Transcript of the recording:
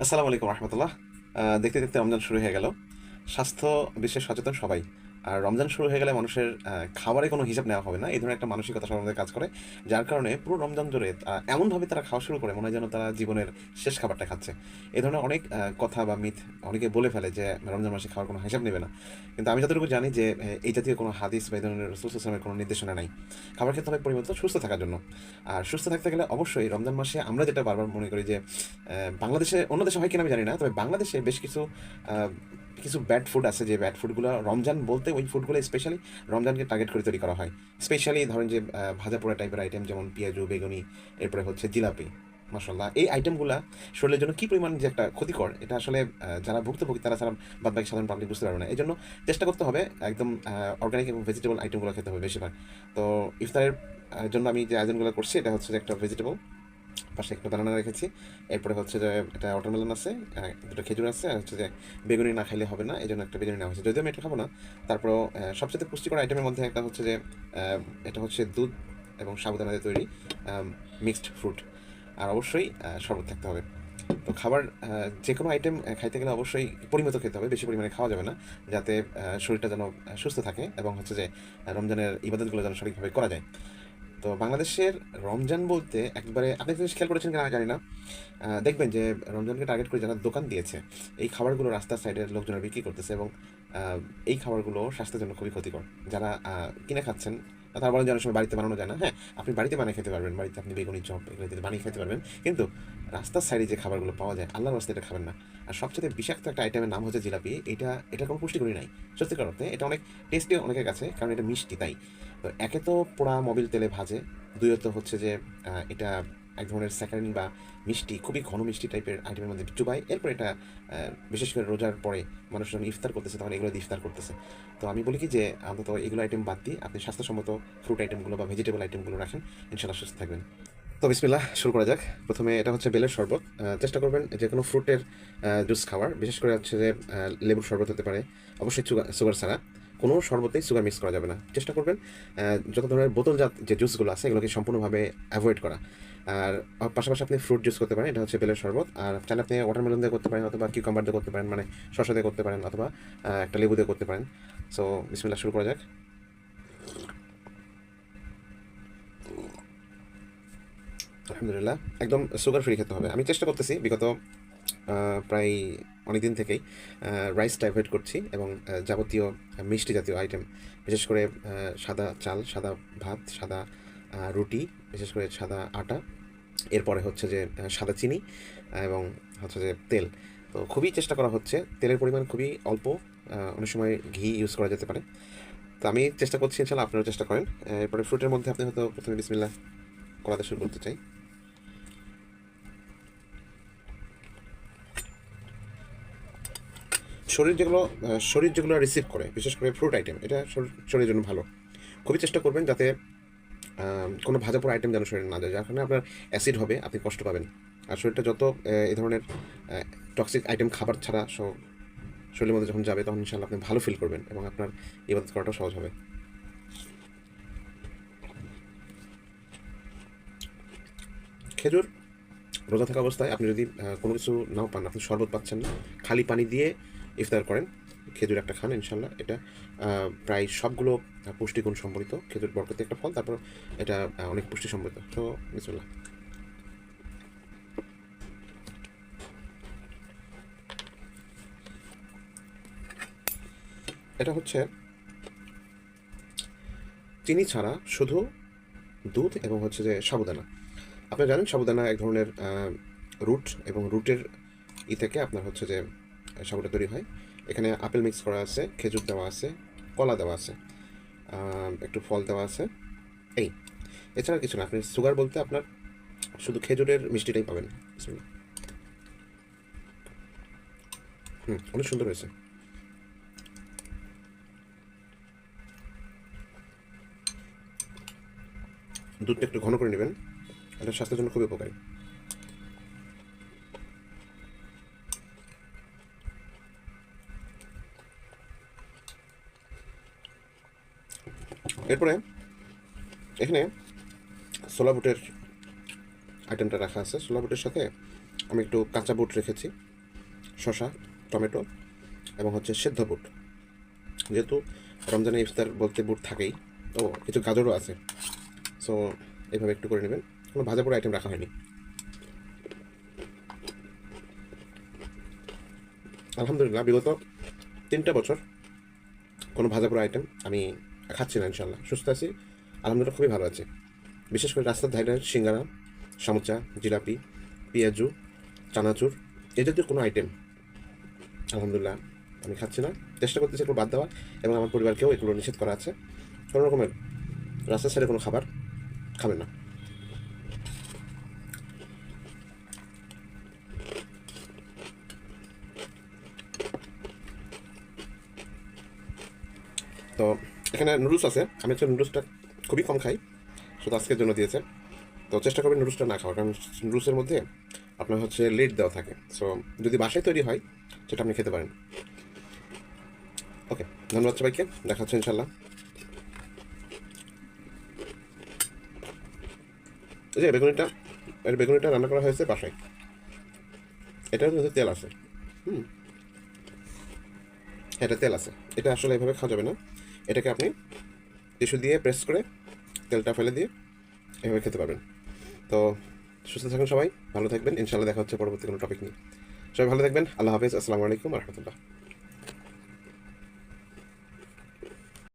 আসসালামু আলাইকুম রহমতুল্লাহ। দেখতে দেখতে রমজান শুরু হয়ে গেল। স্বাস্থ্য বিষয়ে সচেতন সবাই। আর রমজান শুরু হয়ে গেলে মানুষের খাবারে কোনো হিসাব নেওয়া হবে না, এই ধরনের একটা মানসিকতা সবার মধ্যে কাজ করে। যার কারণে পুরো রমজান জুড়ে এমনভাবে তারা খাওয়া শুরু করে মনে হয় যেন তারা জীবনের শেষ খাবারটা খাচ্ছে। এই ধরনের অনেক কথা বা মিথ অনেকে বলে ফেলে যে রমজান মাসে খাওয়ার কোনো হিসাব নেবে না। কিন্তু আমি যতটুকু জানি যে এই জাতীয় কোনো হাদিস বা এই ধরনের রাসূল সাল্লাল্লাহু আলাইহি ওয়াসাল্লামের কোনো নির্দেশনা নাই। খাবার খেতে হবে পরিমিত সুস্থ থাকার জন্য। আর সুস্থ থাকতে গেলে অবশ্যই রমজান মাসে আমরা যেটা বারবার মনে করি যে বাংলাদেশে, অন্য দেশে হয় কিনা আমি জানি না, তবে বাংলাদেশে বেশ কিছু আহ, কিছু ব্যাড ফুড আছে, যে ব্যাড ফুডগুলো রমজান বলতে ওই ফুডগুলো স্পেশালি রমজানকে টার্গেট করে তৈরি করা হয়। স্পেশালি ধরেন যে ভাজা পোড়া টাইপের আইটেম, যেমন পেঁয়াজু, বেগুনি, এরপরে হচ্ছে জিলাপি। মাশাল্লাহ, এই আইটেমগুলা শরীরের জন্য কী পরিমাণ যে একটা ক্ষতিকর, এটা আসলে যারা ভুক্তভোগী তারা ছাড়া বাদবাকি সাধারণ পাবলিক বুঝতে পারবে না। এই জন্য চেষ্টা করতে হবে একদম অর্গানিক এবং ভেজিটেবল আইটেমগুলো খেতে হবে বেশিরভাগ। তো ইফতারের জন্য আমি যে আয়োজনগুলো করছি এটা হচ্ছে যে একটা ভেজিটেবল, পাশে একটা বানানা রেখেছি। এরপরে হচ্ছে যে একটা ওয়াটারমেলন আছে, দুটো খেজুর আছে, আর হচ্ছে যে বেগুনি না খাইলে হবে না, এই জন্য একটা বেগুনি নেওয়া হয়েছে, যদিও আমি এটা খাবো না। তারপরও সবচেয়ে পুষ্টিকর আইটেমের মধ্যে একটা হচ্ছে যে এটা হচ্ছে দুধ এবং সাবুদানা দিয়ে তৈরি মিক্সড ফ্রুট। আর অবশ্যই শরবত থাকতে হবে। তো খাবার যে কোনো আইটেম খাইতে গেলে অবশ্যই পরিমিত খেতে হবে, বেশি পরিমাণে খাওয়া যাবে না, যাতে শরীরটা যেন সুস্থ থাকে এবং হচ্ছে যে রমজানের ইবাদতগুলো যেন সঠিকভাবে করা যায়। তো বাংলাদেশের রমজান বলতে একবারে আপনি একটা জিনিস খেয়াল করেছেন কিনা আমি জানি না, দেখবেন যে রমজানকে টার্গেট করে যারা দোকান দিয়েছে এই খাবারগুলো রাস্তার সাইডের লোকজনের বিক্রি করতেছে, এবং এই খাবারগুলো স্বাস্থ্যের জন্য খুবই ক্ষতিকর। যারা কিনে খাচ্ছেন তারা বলেন যে অনেক সময় বাড়িতে বানানো যায় না। হ্যাঁ, আপনি বাড়িতে বানিয়ে খেতে পারবেন, বাড়িতে আপনি বেগুনি চপ এগুলো দিয়ে বানিয়ে খেতে পারবেন, কিন্তু রাস্তার সাইডে যে খাবারগুলো পাওয়া যায় আল্লাহর রাস্তায় এটা খাবেন না। আর সবচেয়ে বিষাক্ত একটা আইটেমের নাম হচ্ছে জিলাপি। এটা কোনো পুষ্টিগুণই নাই সত্যিকার অর্থে। এটা অনেক টেস্টি অনেকের কাছে, কারণ এটা মিষ্টি তাই। তো একে তো পোড়া মোবিল তেলে ভাজে, দুইত হচ্ছে যে এটা এক ধরনের স্যাকারিন বা মিষ্টি, খুবই ঘন মিষ্টি টাইপের আইটেমের মধ্যে চুবাই। এরপর এটা বিশেষ করে রোজার পরে মানুষ যখন ইফতার করতেছে তখন এগুলো দিয়ে ইফতার করতেছে। তো আমি বলি কি যে অন্তত এগুলো আইটেম বাদ দিয়ে আপনি স্বাস্থ্যসম্মত ফ্রুট আইটেমগুলো বা ভেজিটেবল আইটেমগুলো রাখেন, ইনশাল্লাহ সুস্থ থাকবেন। তো বিসমিল্লাহ, শুরু করা যাক। প্রথমে এটা হচ্ছে বেলের শরবত। চেষ্টা করবেন যে কোনো ফ্রুটের জুস খাওয়ার, বিশেষ করে হচ্ছে যে লেবুর শরবত হতে পারে, অবশ্যই সুগার ছাড়া। কোনো শরবতেই সুগার মিক্স করা যাবে না। চেষ্টা করবেন যত ধরনের বোতলজাত যে জুসগুলো আছে এগুলোকে সম্পূর্ণভাবে অ্যাভয়েড করা। আর পাশাপাশি আপনি ফ্রুট জুস করতে পারেন, এটা হচ্ছে বেলের শরবত। আর চাইলে আপনি ওয়াটারমেলন দিয়ে করতে পারেন, অথবা কিউকাম্বার দিয়ে করতে পারেন, মানে শসা দিয়ে করতে পারেন, অথবা একটা লেবু দিয়ে করতে পারেন। সো বিসমিল্লাহ, শুরু করা যাক। আলহামদুলিল্লাহ, একদম সুগার ফ্রি খেতে হবে। আমি চেষ্টা করতেছি বিগত প্রায় অনেক দিন থেকেই রাইসটা অ্যাভয়েড করছি, এবং যাবতীয় মিষ্টি জাতীয় আইটেম, বিশেষ করে সাদা চাল, সাদা ভাত, সাদা রুটি, বিশেষ করে সাদা আটা, এরপরে হচ্ছে যে সাদা চিনি, এবং হচ্ছে যে তেল। তো খুবই চেষ্টা করা হচ্ছে, তেলের পরিমাণ খুবই অল্প, অনেক সময় ঘি ইউজ করা যেতে পারে। তো আমি চেষ্টা করছি, ইনশাল্লাহ আপনারাও চেষ্টা করেন। এরপরে ফ্রুটের মধ্যে আপনি হয়তো প্রথমে বিসমিল্লাহ করাতে শুরু করতে চাই। শরীর যেগুলো রিসিভ করে, বিশেষ করে ফ্রুট আইটেম, এটা শরীরের জন্য ভালো। খুবই চেষ্টা করবেন যাতে কোনো ভাজা পোড়া আইটেম যেন শরীরে না যায়, যার কারণে আপনার অ্যাসিড হবে, আপনি কষ্ট পাবেন। আর শরীরটা যত এই ধরনের টক্সিক আইটেম খাবার ছাড়া শরীরের মধ্যে যখন যাবে, তখন ইনশাল্লাহ আপনি ভালো ফিল করবেন এবং আপনার ইবাদত করাটাও সহজ হবে। খেজুর, রোজা থাকা অবস্থায় আপনি যদি কোনো কিছু নাও পান, আপনি শরবত পাচ্ছেন না, খালি পানি দিয়ে ইফতার করেন, খেজুর একটা খান, ইনশাল্লাহ এটা প্রায় সবগুলো পুষ্টিগুণ সম্বলিত। খেজুর বরকতি একটা ফল, তারপর এটা অনেক পুষ্টি সম্বলিত। তো বিসমিল্লাহ। এটা হচ্ছে চিনি ছাড়া শুধু দুধ এবং হচ্ছে যে সাবুদানা। আপনারা জানেন সাবুদানা এক ধরনের রুট, এবং রুটের থেকে আপনার হচ্ছে যে সাবুটা তৈরি হয়। এখানে আপেল মিক্স করা আছে, খেজুর দেওয়া আছে, কলা দেওয়া আছে, একটু ফল দেওয়া আছে, এই। এছাড়া কিছু না। আপনি সুগার বলতে আপনার শুধু খেজুরের মিষ্টিটাই পাবেন। বিসমিল্লাহ। অনেক সুন্দর হয়েছে। দুধটা একটু ঘন করে নেবেন, এটা স্বাস্থ্যের জন্য খুবই উপকারী। এরপরে এখানে ছোলা বুটের আইটেমটা রাখা আছে। ছোলা বুটের সাথে আমি একটু কাঁচা বুট রেখেছি, শসা, টমেটো এবং হচ্ছে সেদ্ধ বুট। যেহেতু রমজানে ইফতার বলতে বুট থাকেই, ও কিছু গাজরও আছে। সো এইভাবে একটু করে নেবেন, কোনো ভাজা পোড়া আইটেম রাখা হয়নি। আলহামদুলিল্লাহ বিগত 3টা বছর কোনো ভাজা পোড়া আইটেম আমি খাচ্ছি না, ইনশাল্লাহ সুস্থ আছি, আলহামদুলিল্লাহ খুবই ভালো আছে। বিশেষ করে রাস্তার ধারে সিঙ্গারা, সামোচা, জিলাপি, পেঁয়াজু, চানাচুর এ জাতীয় কোনো আইটেম আলহামদুলিল্লাহ আমি খাচ্ছি না। চেষ্টা করতেছি এগুলো বাদ দেওয়ার, এবং আমার পরিবারকেও এগুলো নিষেধ করা আছে। কোনো রকমের রাস্তার সাইডে কোনো খাবার খাবেন না। তো এখানে নুডলস আছে, আমি হচ্ছে নুডলসটা খুবই কম খাই, শুধু আজকের জন্য দিয়েছে। তো চেষ্টা করবেন নুডলসটা না খাওয়ার, কারণ নুডলসের মধ্যে আপনার হচ্ছে লেড দেওয়া থাকে। সো যদি বাসায় তৈরি হয় সেটা আপনি খেতে পারেন। ওকে, ধন্যবাদ সবাইকে, দেখা হচ্ছে ইনশাল্লাহ। এই যে বেগুনিটা রান্না করা হয়েছে বাসায়, এটার মধ্যে তেল আছে। হুম, এটা তেল আছে, এটা আসলে এভাবে খাওয়া যাবে না। এটাকে আপনি টিস্যু দিয়ে প্রেস করে তেলটা ফেলে দিয়ে এভাবে খেতে পারবেন। তো সুস্থ থাকুন সবাই, ভালো থাকবেন, ইনশাল্লাহ দেখা হচ্ছে পরবর্তী কোনো টপিক নিয়ে। সবাই ভালো থাকবেন, আল্লাহ হাফেজ, আসসালামু আলাইকুম রহমতুল্লাহ।